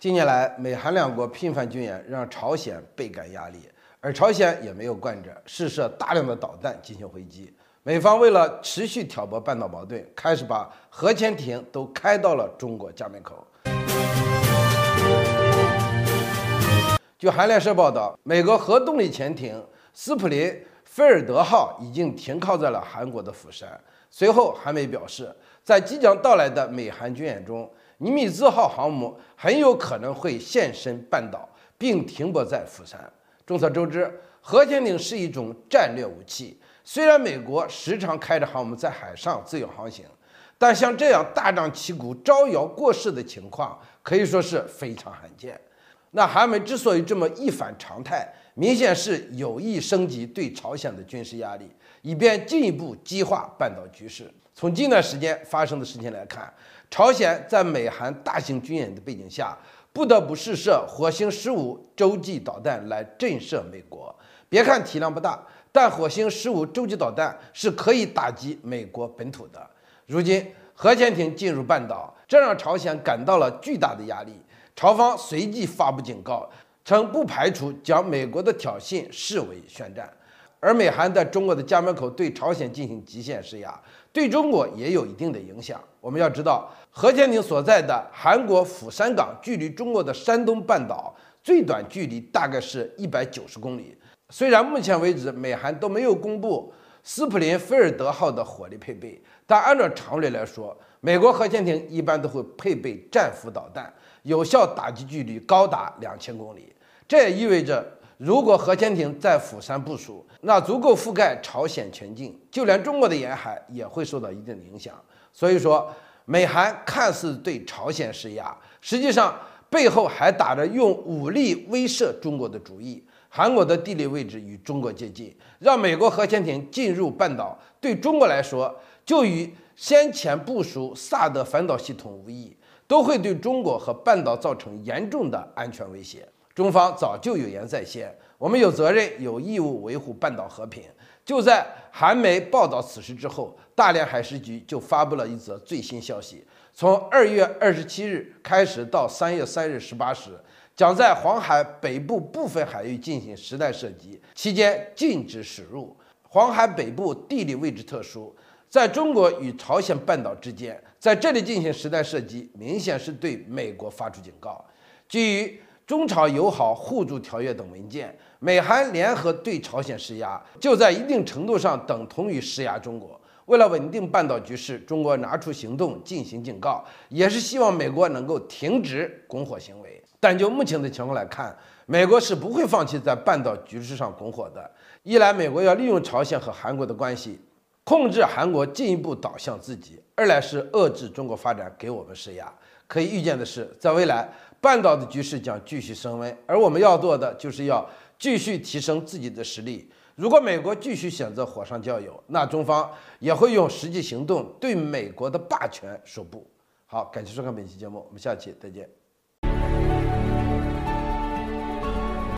近年来，美韩两国频繁军演让朝鲜倍感压力，而朝鲜也没有惯着，试射大量的导弹进行回击。美方为了持续挑拨半岛矛盾，开始把核潜艇都开到了中国家门口。据韩联社报道，美国核动力潜艇斯普林菲尔德号已经停靠在了韩国的釜山。随后，韩媒表示，在即将到来的美韩军演中，尼米兹号航母很有可能会现身半岛，并停泊在釜山。众所周知，核潜艇是一种战略武器。虽然美国时常开着航母在海上自由航行，但像这样大张旗鼓招摇过市的情况可以说是非常罕见。那韩美之所以这么一反常态，明显是有意升级对朝鲜的军事压力，以便进一步激化半岛局势。从近段时间发生的事情来看，朝鲜在美韩大型军演的背景下，不得不试射火星15洲际导弹来震慑美国。别看体量不大，但火星15洲际导弹是可以打击美国本土的。如今核潜艇进入半岛，这让朝鲜感到了巨大的压力。朝方随即发布警告，称不排除将美国的挑衅视为宣战。而美韩在中国的家门口对朝鲜进行极限施压，对中国也有一定的影响。我们要知道，核潜艇所在的韩国釜山港距离中国的山东半岛最短距离大概是190公里。虽然目前为止美韩都没有公布斯普林菲尔德号的火力配备，但按照常理来说，美国核潜艇一般都会配备战斧导弹，有效打击距离高达2000公里。这也意味着，如果核潜艇在釜山部署，那足够覆盖朝鲜全境，就连中国的沿海也会受到一定的影响。所以说，美韩看似对朝鲜施压，实际上背后还打着用武力威慑中国的主意。韩国的地理位置与中国接近，让美国核潜艇进入半岛，对中国来说就与先前部署萨德反导系统无异，都会对中国和半岛造成严重的安全威胁。中方早就有言在先，我们有责任、有义务维护半岛和平。就在韩媒报道此事之后，大连海事局就发布了一则最新消息：从2月27日开始到3月3日18时，将在黄海北部部分海域进行实弹射击，期间禁止驶入。黄海北部地理位置特殊，在中国与朝鲜半岛之间，在这里进行实弹射击，明显是对美国发出警告。基于中朝友好互助条约等文件，美韩联合对朝鲜施压，就在一定程度上等同于施压中国。为了稳定半岛局势，中国拿出行动进行警告，也是希望美国能够停止拱火行为。但就目前的情况来看，美国是不会放弃在半岛局势上拱火的。一来，美国要利用朝鲜和韩国的关系，控制韩国进一步倒向自己；二来是遏制中国发展，给我们施压。可以预见的是，在未来，半岛的局势将继续升温，而我们要做的就是要继续提升自己的实力。如果美国继续选择火上浇油，那中方也会用实际行动对美国的霸权说不。好，感谢收看本期节目，我们下期再见。